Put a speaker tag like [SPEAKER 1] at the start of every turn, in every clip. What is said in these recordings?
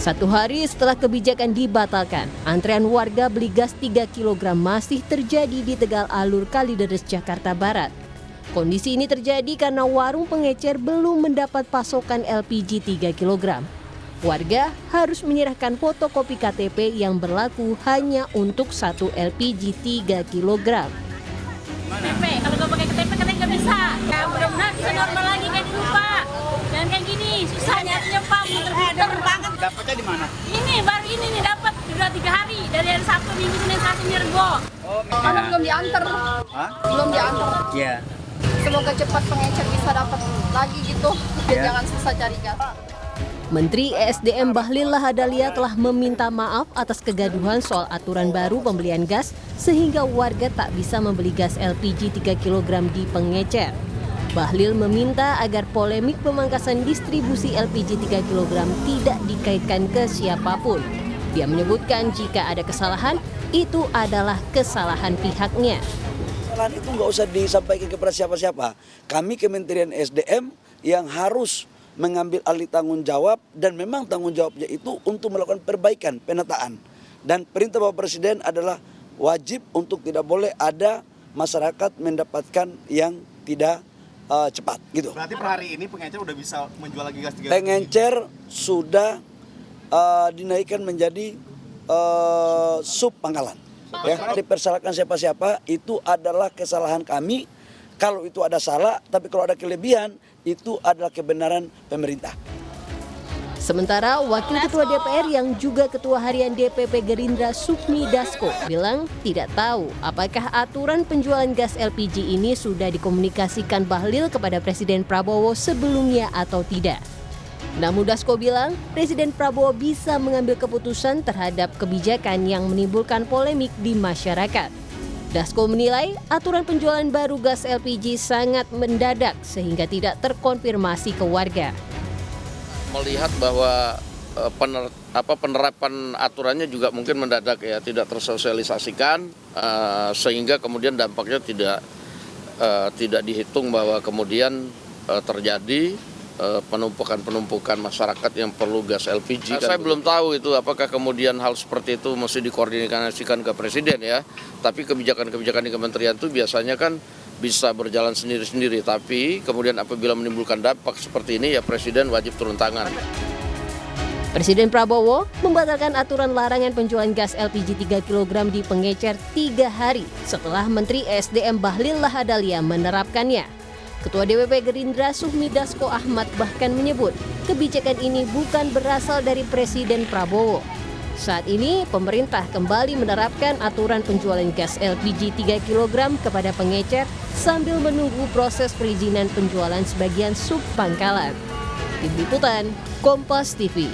[SPEAKER 1] 1 hari setelah kebijakan dibatalkan, antrean warga beli gas 3 kg masih terjadi di Tegal Alur Kalideres, Jakarta Barat. Kondisi ini terjadi karena warung pengecer belum mendapat pasokan LPG 3 kg. Warga harus menyerahkan fotokopi KTP yang berlaku hanya untuk 1 LPG 3 kg.
[SPEAKER 2] KTP, kalau nggak pakai KTP katanya nggak bisa. Ya mudah-mudahan bisa normal lagi kayak dulu Pak. Jangan kayak gini, susah nyarinya Pak, muter-muter banget.
[SPEAKER 3] Dapatnya di mana?
[SPEAKER 2] Ini baru ini nih dapat sudah 3 hari dari hari Sabtu, Minggu, Senin, Selasa, Minggu.
[SPEAKER 4] Karena belum diantar.
[SPEAKER 3] Hah?
[SPEAKER 4] Belum diantar.
[SPEAKER 3] Iya.
[SPEAKER 4] Semoga cepat pengecer bisa dapat lagi gitu. Dan jangan susah cari gas.
[SPEAKER 1] Menteri ESDM Bahlil Lahadalia telah meminta maaf atas kegaduhan soal aturan baru pembelian gas sehingga warga tak bisa membeli gas LPG 3 kg di pengecer. Bahlil meminta agar polemik pemangkasan distribusi LPG 3 kg tidak dikaitkan ke siapapun. Dia menyebutkan jika ada kesalahan, itu adalah kesalahan pihaknya.
[SPEAKER 5] Kesalahan itu nggak usah disampaikan kepada siapa-siapa. Kami Kementerian SDM yang harus mengambil alih tanggung jawab dan memang tanggung jawabnya itu untuk melakukan perbaikan, penataan. Dan perintah Bapak Presiden adalah wajib untuk tidak boleh ada masyarakat mendapatkan yang tidak cepat gitu.
[SPEAKER 3] Berarti per hari ini pengecer udah bisa menjual lagi gas 3
[SPEAKER 5] Pengecer sudah dinaikkan menjadi sub pangkalan. Ya, dipersalahkan siapa-siapa itu adalah kesalahan kami. Kalau itu ada salah, tapi kalau ada kelebihan, itu adalah kebenaran pemerintah.
[SPEAKER 1] Sementara Wakil Ketua DPR yang juga Ketua Harian DPP Gerindra Sufmi Dasko bilang tidak tahu apakah aturan penjualan gas LPG ini sudah dikomunikasikan Bahlil kepada Presiden Prabowo sebelumnya atau tidak. Namun Dasko bilang Presiden Prabowo bisa mengambil keputusan terhadap kebijakan yang menimbulkan polemik di masyarakat. Dasko menilai aturan penjualan baru gas LPG sangat mendadak sehingga tidak terkonfirmasi ke warga.
[SPEAKER 6] Melihat bahwa penerapan aturannya juga mungkin mendadak ya, tidak tersosialisasikan sehingga kemudian dampaknya tidak dihitung bahwa kemudian terjadi penumpukan masyarakat yang perlu gas LPG. Saya belum tahu itu apakah kemudian hal seperti itu mesti dikoordinasikan ke Presiden ya. Tapi kebijakan-kebijakan di kementerian itu biasanya kan bisa berjalan sendiri-sendiri. Tapi kemudian apabila menimbulkan dampak seperti ini ya Presiden wajib turun tangan.
[SPEAKER 1] Presiden Prabowo membatalkan aturan larangan penjualan gas LPG 3 kg di pengecer 3 hari setelah Menteri ESDM Bahlil Lahadalia menerapkannya. Ketua DPP Gerindra Sufmi Dasko Ahmad bahkan menyebut kebijakan ini bukan berasal dari Presiden Prabowo. Saat ini pemerintah kembali menerapkan aturan penjualan gas LPG 3 kg kepada pengecer sambil menunggu proses perizinan penjualan sebagian sub pangkalan. Tim Liputan, Kompas TV.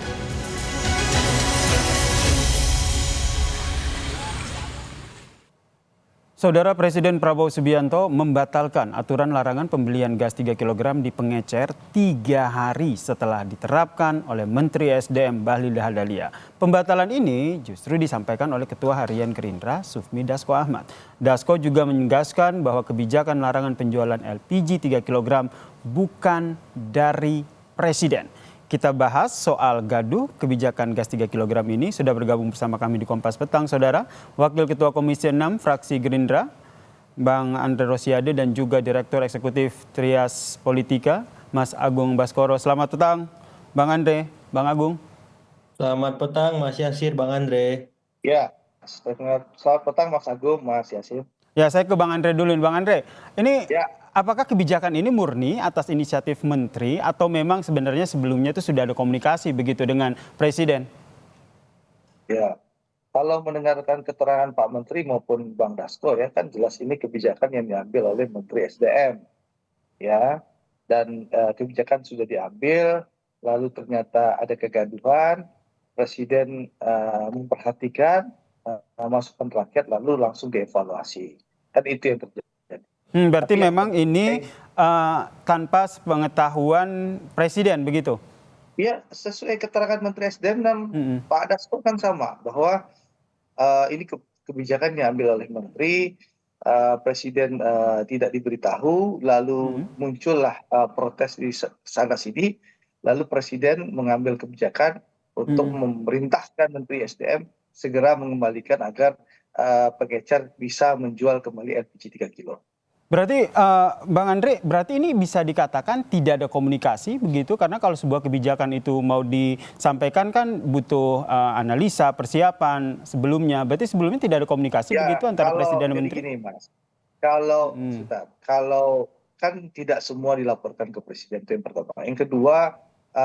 [SPEAKER 7] Saudara Presiden Prabowo Subianto membatalkan aturan larangan pembelian gas 3 kg di pengecer 3 hari setelah diterapkan oleh Menteri SDM Bahlil Lahadalia. Pembatalan ini justru disampaikan oleh Ketua Harian Gerindra Sufmi Dasko Ahmad. Dasko juga menegaskan bahwa kebijakan larangan penjualan LPG 3 kg bukan dari Presiden. Kita bahas soal gaduh kebijakan gas 3 kg ini. Sudah bergabung bersama kami di Kompas Petang, Saudara. Wakil Ketua Komisi 6 Fraksi Gerindra, Bang Andre Rosiade, dan juga Direktur Eksekutif Trias Politika, Mas Agung Baskoro. Selamat petang, Bang Andre, Bang Agung.
[SPEAKER 8] Selamat petang, Mas Yasir, Bang Andre.
[SPEAKER 9] Ya, selamat petang Mas Agung, Mas Yasir.
[SPEAKER 7] Ya, saya ke Bang Andre dulu. Bang Andre, ini
[SPEAKER 9] Ya.
[SPEAKER 7] apakah kebijakan ini murni atas inisiatif Menteri atau memang sebenarnya sebelumnya itu sudah ada komunikasi begitu dengan Presiden?
[SPEAKER 9] Ya, kalau mendengarkan keterangan Pak Menteri maupun Bang Dasko ya kan jelas ini kebijakan yang diambil oleh Menteri SDM. Ya, dan kebijakan sudah diambil, lalu ternyata ada kegaduhan, Presiden memperhatikan masukan rakyat lalu langsung dievaluasi. Kan itu yang terjadi.
[SPEAKER 7] Berarti memang ini tanpa pengetahuan Presiden begitu?
[SPEAKER 9] Ya, sesuai keterangan Menteri SDM dan Pak Dasko kan sama, bahwa ini kebijakan diambil oleh Menteri, Presiden tidak diberitahu, lalu muncullah protes di sana sini, lalu Presiden mengambil kebijakan untuk memerintahkan Menteri SDM segera mengembalikan agar pengecer bisa menjual kembali LPG 3 kilo.
[SPEAKER 7] Berarti Bang Andre, berarti ini bisa dikatakan tidak ada komunikasi begitu, karena kalau sebuah kebijakan itu mau disampaikan kan butuh analisa, persiapan sebelumnya. Berarti sebelumnya tidak ada komunikasi begitu antara Presiden dan Menteri?
[SPEAKER 9] Gini, Mas. Kalau kan tidak semua dilaporkan ke Presiden, itu yang pertama. Yang kedua,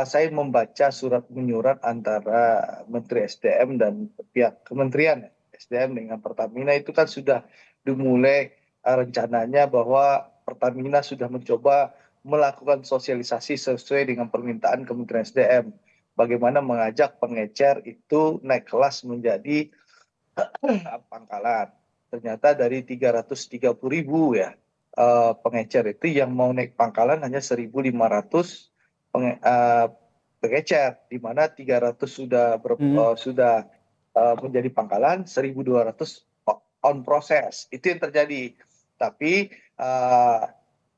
[SPEAKER 9] saya membaca surat menyurat antara Menteri SDM dan pihak Kementerian SDM dengan Pertamina itu kan sudah dimulai rencananya bahwa Pertamina sudah mencoba melakukan sosialisasi sesuai dengan permintaan Kementerian SDM. Bagaimana mengajak pengecer itu naik kelas menjadi pangkalan. Ternyata dari 330.000 ya pengecer itu yang mau naik pangkalan hanya 1.500 pengecer, di mana 300 sudah menjadi pangkalan, 1.200 on proses. Itu yang terjadi. Tapi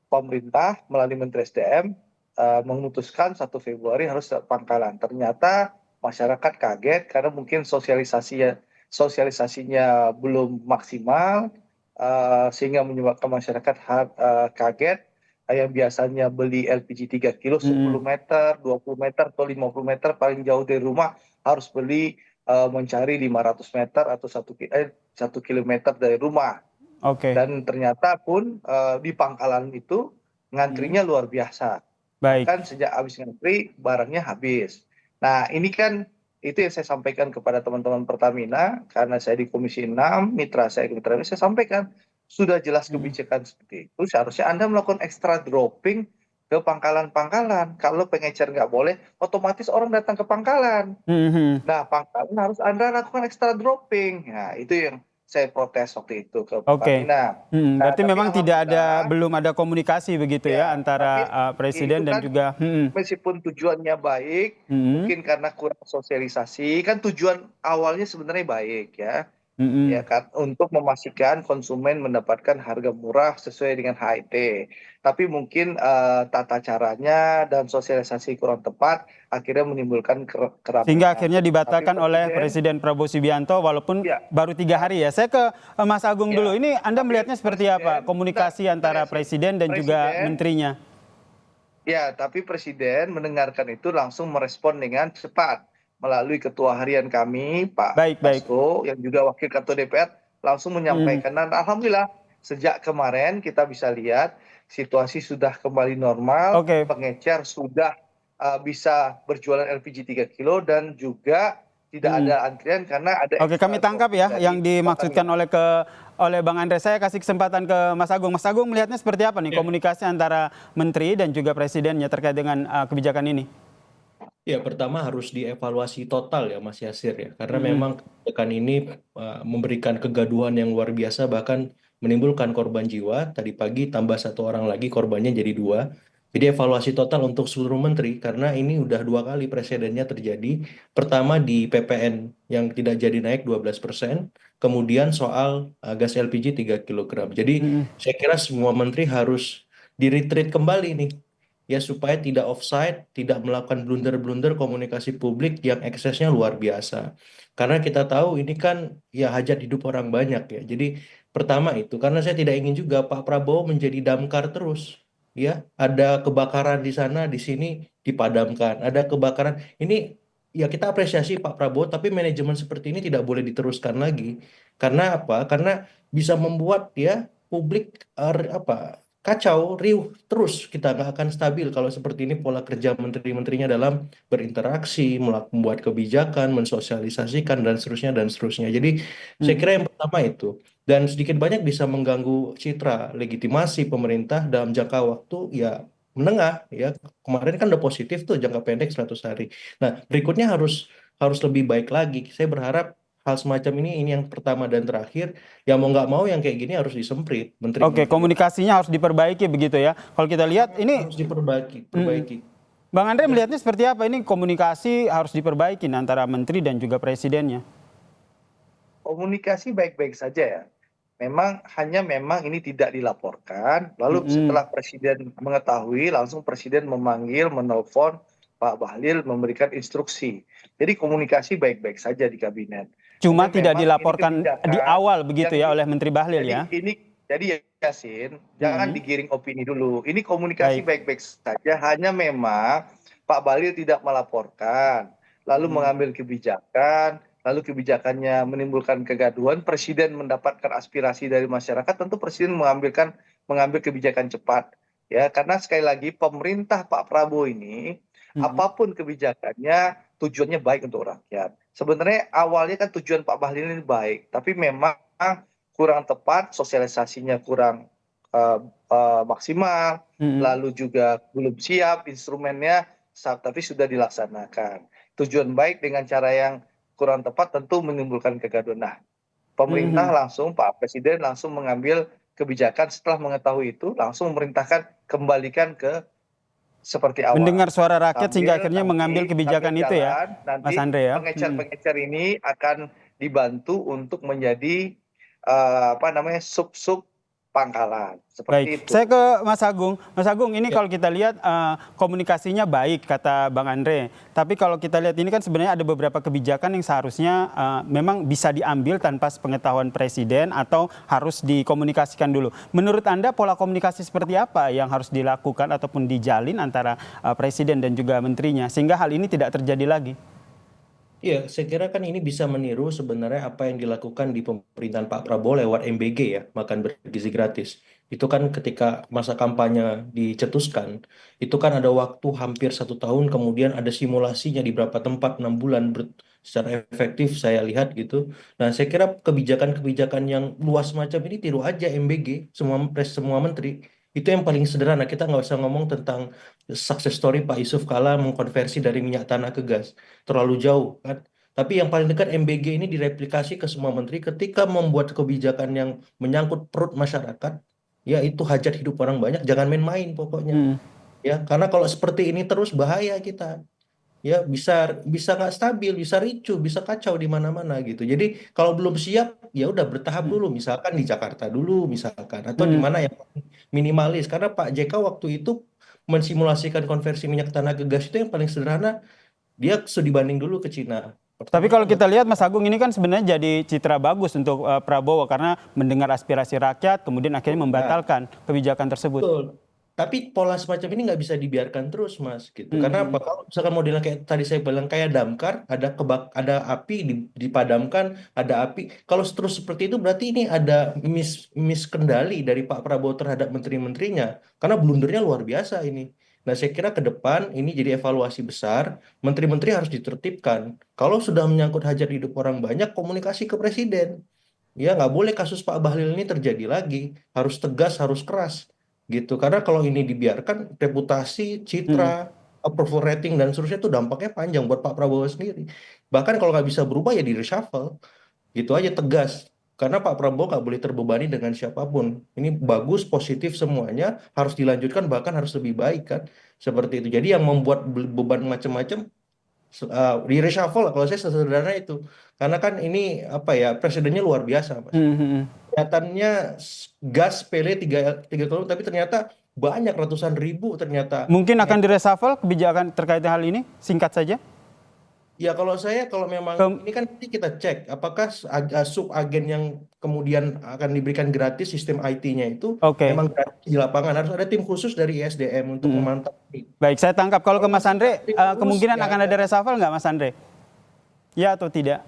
[SPEAKER 9] pemerintah melalui Menteri SDM memutuskan 1 Februari harus pangkalan. Ternyata masyarakat kaget karena mungkin sosialisasinya belum maksimal, sehingga menyebabkan masyarakat kaget. Yang biasanya beli LPG 3 kilo 10 meter, 20 meter, atau 50 meter paling jauh dari rumah harus beli mencari 500 meter atau 1 kilometer dari rumah. Dan ternyata pun di pangkalan itu ngantrinya luar biasa. Kan sejak habis ngantri barangnya habis. Nah ini kan itu yang saya sampaikan kepada teman-teman Pertamina, karena saya di Komisi 6, mitra saya di Pertamina, saya sampaikan sudah jelas kebijakan seperti itu. Seharusnya Anda melakukan extra dropping ke pangkalan-pangkalan. Kalau pengecer nggak boleh, otomatis orang datang ke pangkalan. Nah pangkalan harus Anda lakukan extra dropping. Nah itu yang saya protes waktu itu ke Pertamina.
[SPEAKER 7] Berarti memang belum ada komunikasi begitu ya antara Presiden dan juga.
[SPEAKER 9] Meskipun tujuannya baik, mungkin karena kurang sosialisasi, kan tujuan awalnya sebenarnya baik ya. Ya kan, untuk memastikan konsumen mendapatkan harga murah sesuai dengan HIT. Tapi mungkin tata caranya dan sosialisasi kurang tepat, akhirnya menimbulkan keramaian.
[SPEAKER 7] Sehingga akhirnya dibatalkan oleh Presiden Prabowo Subianto walaupun baru 3 hari ya. Saya ke Mas Agung dulu. Ini Anda melihatnya seperti apa komunikasi antara Presiden dan juga menterinya?
[SPEAKER 9] Ya, tapi Presiden mendengarkan itu langsung merespon dengan cepat. Melalui ketua harian kami, Pak Dasko, yang juga wakil ketua DPR, langsung menyampaikan. Dan alhamdulillah, sejak kemarin kita bisa lihat situasi sudah kembali normal, pengecer sudah bisa berjualan LPG 3 kilo dan juga tidak ada antrian karena ada.
[SPEAKER 7] Kami tangkap ya yang dimaksudkan oleh Bang Andre. Saya kasih kesempatan ke Mas Agung. Mas Agung melihatnya seperti apa nih komunikasi antara Menteri dan juga Presidennya terkait dengan kebijakan ini?
[SPEAKER 8] Ya, pertama harus dievaluasi total ya Mas Yasir ya, karena memang kebijakan ini memberikan kegaduhan yang luar biasa, bahkan menimbulkan korban jiwa. Tadi pagi tambah 1 orang lagi, korbannya jadi 2. Jadi evaluasi total untuk seluruh menteri, karena ini udah 2 kali presidennya terjadi. Pertama di PPN yang tidak jadi naik 12%, kemudian soal gas LPG 3 kg. Jadi saya kira semua menteri harus di-retreat kembali nih, ya, supaya tidak offside, tidak melakukan blunder-blunder komunikasi publik yang eksesnya luar biasa. Karena kita tahu ini kan ya hajat hidup orang banyak ya. Jadi pertama itu, karena saya tidak ingin juga Pak Prabowo menjadi damkar terus. Ya, ada kebakaran di sana, di sini dipadamkan. Ada kebakaran. Ini ya kita apresiasi Pak Prabowo, tapi manajemen seperti ini tidak boleh diteruskan lagi. Karena apa? Karena bisa membuat ya publik kacau, riuh terus, kita nggak akan stabil kalau seperti ini pola kerja menteri-menterinya dalam berinteraksi, membuat kebijakan, mensosialisasikan, dan seterusnya, dan seterusnya. Jadi saya kira yang pertama itu. Dan sedikit banyak bisa mengganggu citra legitimasi pemerintah dalam jangka waktu ya menengah. Ya. Kemarin kan udah positif tuh jangka pendek 100 hari. Nah berikutnya harus lebih baik lagi. Saya berharap hal semacam ini yang pertama dan terakhir, ya mau nggak mau yang kayak gini harus disemprit.
[SPEAKER 7] Komunikasinya harus diperbaiki begitu ya. Kalau kita lihat ini
[SPEAKER 8] harus diperbaiki.
[SPEAKER 7] Bang Andre melihatnya seperti apa? Ini komunikasi harus diperbaiki antara menteri dan juga presidennya.
[SPEAKER 9] Komunikasi baik-baik saja ya. Memang ini tidak dilaporkan. Lalu setelah presiden mengetahui, langsung presiden memanggil, menelpon Pak Bahlil memberikan instruksi. Jadi komunikasi baik-baik saja di kabinet.
[SPEAKER 7] Cuma
[SPEAKER 9] Hanya
[SPEAKER 7] tidak
[SPEAKER 9] memang ini
[SPEAKER 7] dilaporkan
[SPEAKER 9] kebijakan
[SPEAKER 7] di awal begitu
[SPEAKER 9] yang
[SPEAKER 7] ya oleh Menteri Bahlil ya.
[SPEAKER 9] jadi Yasin, jangan digiring opini dulu. Ini komunikasi
[SPEAKER 7] Baik.
[SPEAKER 9] baik-baik saja, hanya memang Pak Bahlil tidak melaporkan, lalu mengambil kebijakan, lalu kebijakannya menimbulkan kegaduhan, Presiden mendapatkan aspirasi dari masyarakat, tentu Presiden mengambil kebijakan cepat. Ya, karena sekali lagi pemerintah Pak Prabowo ini apapun kebijakannya tujuannya baik untuk rakyat. Sebenarnya awalnya kan tujuan Pak Bahlil ini baik, tapi memang kurang tepat, sosialisasinya kurang maksimal, lalu juga belum siap instrumennya, tapi sudah dilaksanakan. Tujuan baik dengan cara yang kurang tepat tentu menimbulkan kegaduhan. Nah, pemerintah langsung, Pak Presiden langsung mengambil kebijakan setelah mengetahui itu, langsung memerintahkan kembalikan ke seperti awal.
[SPEAKER 7] Mendengar suara rakyat sehingga akhirnya
[SPEAKER 9] Nanti
[SPEAKER 7] mengambil kebijakan
[SPEAKER 9] sambil
[SPEAKER 7] itu ya,
[SPEAKER 9] nanti
[SPEAKER 7] Mas Andre ya.
[SPEAKER 9] pengecer-pengecer ini akan dibantu untuk menjadi sub-sub pangkalan. Seperti
[SPEAKER 7] Baik,
[SPEAKER 9] itu.
[SPEAKER 7] saya ke Mas Agung. Mas Agung, ini kalau kita lihat komunikasinya baik kata Bang Andre. Tapi kalau kita lihat ini kan sebenarnya ada beberapa kebijakan yang seharusnya memang bisa diambil tanpa sepengetahuan Presiden atau harus dikomunikasikan dulu. Menurut Anda pola komunikasi seperti apa yang harus dilakukan ataupun dijalin antara Presiden dan juga menterinya sehingga hal ini tidak terjadi lagi?
[SPEAKER 8] Iya, saya kira kan ini bisa meniru sebenarnya apa yang dilakukan di pemerintahan Pak Prabowo lewat MBG ya, makan bergizi gratis. Itu kan ketika masa kampanye dicetuskan, itu kan ada waktu hampir 1 tahun, kemudian ada simulasinya di beberapa tempat 6 bulan secara efektif saya lihat gitu. Nah, saya kira kebijakan-kebijakan yang luas macam ini tiru aja MBG, semua menteri. Itu yang paling sederhana, kita nggak usah ngomong tentang success story Pak Yusuf Kala mengkonversi dari minyak tanah ke gas. Terlalu jauh kan. Tapi yang paling dekat MBG ini direplikasi ke semua menteri ketika membuat kebijakan yang menyangkut perut masyarakat, ya itu hajat hidup orang banyak, jangan main-main pokoknya. Ya, karena kalau seperti ini terus bahaya kita. Ya, bisa nggak stabil, bisa ricu, bisa kacau di mana-mana gitu. Jadi kalau belum siap, ya udah bertahap dulu, misalkan di Jakarta dulu misalkan atau di mana yang minimalis. Karena Pak JK waktu itu mensimulasikan konversi minyak tanah ke gas itu yang paling sederhana, dia studi banding dulu ke Cina.
[SPEAKER 7] Tapi kalau kita lihat Mas Agung ini kan sebenarnya jadi citra bagus untuk Prabowo karena mendengar aspirasi rakyat kemudian akhirnya membatalkan kebijakan tersebut.
[SPEAKER 8] Betul. Tapi pola semacam ini nggak bisa dibiarkan terus, Mas, gitu. Karena apa? Kalau misalkan modelnya kayak tadi saya bilang kayak damkar, ada api dipadamkan, ada api. Kalau terus seperti itu berarti ini ada miskendali dari Pak Prabowo terhadap menteri-menterinya. Karena blundernya luar biasa ini. Nah, saya kira ke depan ini jadi evaluasi besar, menteri-menteri harus ditertibkan. Kalau sudah menyangkut hajat hidup orang banyak, komunikasi ke presiden. Ya, nggak boleh kasus Pak Bahlil ini terjadi lagi. Harus tegas, harus keras. Gitu. Karena kalau ini dibiarkan, reputasi, citra, approval rating, dan seterusnya itu dampaknya panjang buat Pak Prabowo sendiri. Bahkan kalau nggak bisa berubah ya di reshuffle. Gitu aja tegas. Karena Pak Prabowo nggak boleh terbebani dengan siapapun. Ini bagus, positif semuanya, harus dilanjutkan, bahkan harus lebih baik kan. Seperti itu. Jadi yang membuat beban macam-macam, di reshuffle lah, kalau saya sesederhana itu. Karena kan ini apa ya, presidennya luar biasa, Mas. Kelihatannya gas PL 3 kilo, tapi ternyata banyak ratusan ribu ternyata.
[SPEAKER 7] Mungkin akan direshuffle kebijakan terkait hal ini, singkat saja.
[SPEAKER 8] Ya kalau memang ini kan nanti kita cek apakah sub agen yang kemudian akan diberikan gratis sistem IT-nya itu memang gratis di lapangan, harus ada tim khusus dari ISDM untuk memantau.
[SPEAKER 7] Baik, saya tangkap. Kalau ke Mas Andre, kemungkinan akan ada reshuffle nggak Mas Andre? Ya atau tidak?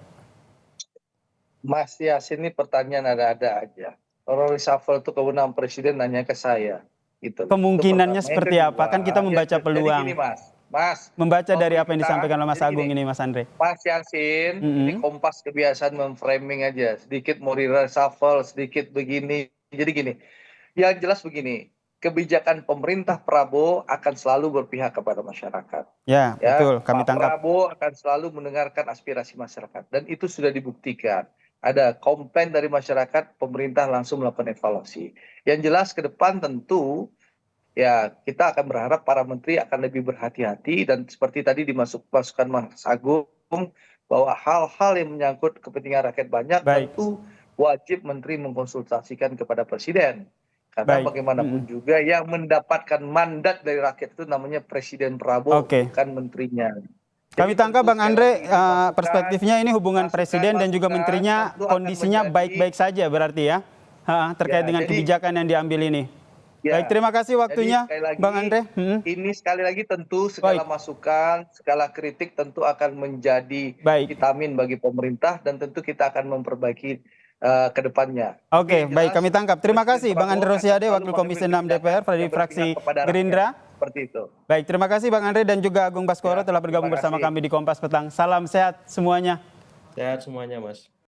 [SPEAKER 9] Mas Yasin, ini pertanyaan ada-ada aja. Orang reshuffle itu kewenangan presiden, nanya ke saya. Gitu.
[SPEAKER 7] Kemungkinannya seperti apa? Kan kita membaca peluang.
[SPEAKER 9] Jadi gini, Mas,
[SPEAKER 7] membaca dari apa yang disampaikan oleh Mas Agung ini, Mas Andre.
[SPEAKER 9] Mas Yasin, ini Kompas kebiasaan memframing aja. Sedikit mau reshuffle, sedikit begini. Jadi gini, yang jelas begini, kebijakan pemerintah Prabowo akan selalu berpihak kepada masyarakat.
[SPEAKER 7] Ya, betul. Kami tangkap.
[SPEAKER 9] Prabowo akan selalu mendengarkan aspirasi masyarakat. Dan itu sudah dibuktikan. Ada komplain dari masyarakat, pemerintah langsung melakukan evaluasi. Yang jelas ke depan tentu, ya kita akan berharap para menteri akan lebih berhati-hati. Dan seperti tadi dimasukkan Mas Agung, bahwa hal-hal yang menyangkut kepentingan rakyat banyak, tentu wajib menteri mengkonsultasikan kepada presiden. Karena
[SPEAKER 7] Baik.
[SPEAKER 9] bagaimanapun juga yang mendapatkan mandat dari rakyat itu namanya Presiden Prabowo,
[SPEAKER 7] Oke.
[SPEAKER 9] bukan menterinya.
[SPEAKER 7] Kami
[SPEAKER 9] Jadi
[SPEAKER 7] tangkap
[SPEAKER 9] tentu
[SPEAKER 7] Bang
[SPEAKER 9] sekali
[SPEAKER 7] Andre,
[SPEAKER 9] lagi masukan-
[SPEAKER 7] perspektifnya ini hubungan presiden dan juga
[SPEAKER 9] masukan
[SPEAKER 7] menterinya
[SPEAKER 9] tentu akan
[SPEAKER 7] kondisinya
[SPEAKER 9] menjadi-
[SPEAKER 7] baik-baik saja berarti ya, terkait
[SPEAKER 9] Ya,
[SPEAKER 7] dengan
[SPEAKER 9] jadi-
[SPEAKER 7] kebijakan yang diambil ini.
[SPEAKER 9] Ya,
[SPEAKER 7] Baik, terima kasih waktunya,
[SPEAKER 9] jadi sekali lagi,
[SPEAKER 7] Bang Andre.
[SPEAKER 9] Ini sekali lagi tentu segala
[SPEAKER 7] Baik.
[SPEAKER 9] masukan, segala kritik tentu akan menjadi
[SPEAKER 7] Baik.
[SPEAKER 9] vitamin bagi pemerintah dan tentu kita akan memperbaiki ke depannya.
[SPEAKER 7] Oke,
[SPEAKER 9] Tapi yang
[SPEAKER 7] baik,
[SPEAKER 9] jelas,
[SPEAKER 7] kami tangkap. Terima kasih
[SPEAKER 9] Presiden
[SPEAKER 7] Bang Andre
[SPEAKER 9] Prabowo akan
[SPEAKER 7] Rosiade,
[SPEAKER 9] selalu
[SPEAKER 7] Wakil Komisi 6
[SPEAKER 9] mengambil
[SPEAKER 7] DPR dari
[SPEAKER 9] kebijakan
[SPEAKER 7] fraksi
[SPEAKER 9] yang berpihak kepada
[SPEAKER 7] Gerindra.
[SPEAKER 9] rakyat. Seperti itu.
[SPEAKER 7] Baik, terima kasih Bang Andre dan juga Agung Baskoro
[SPEAKER 9] Ya,
[SPEAKER 7] telah bergabung
[SPEAKER 9] terima
[SPEAKER 7] bersama
[SPEAKER 9] kasih.
[SPEAKER 7] kami di Kompas Petang. Salam sehat semuanya.
[SPEAKER 8] Sehat semuanya, Mas.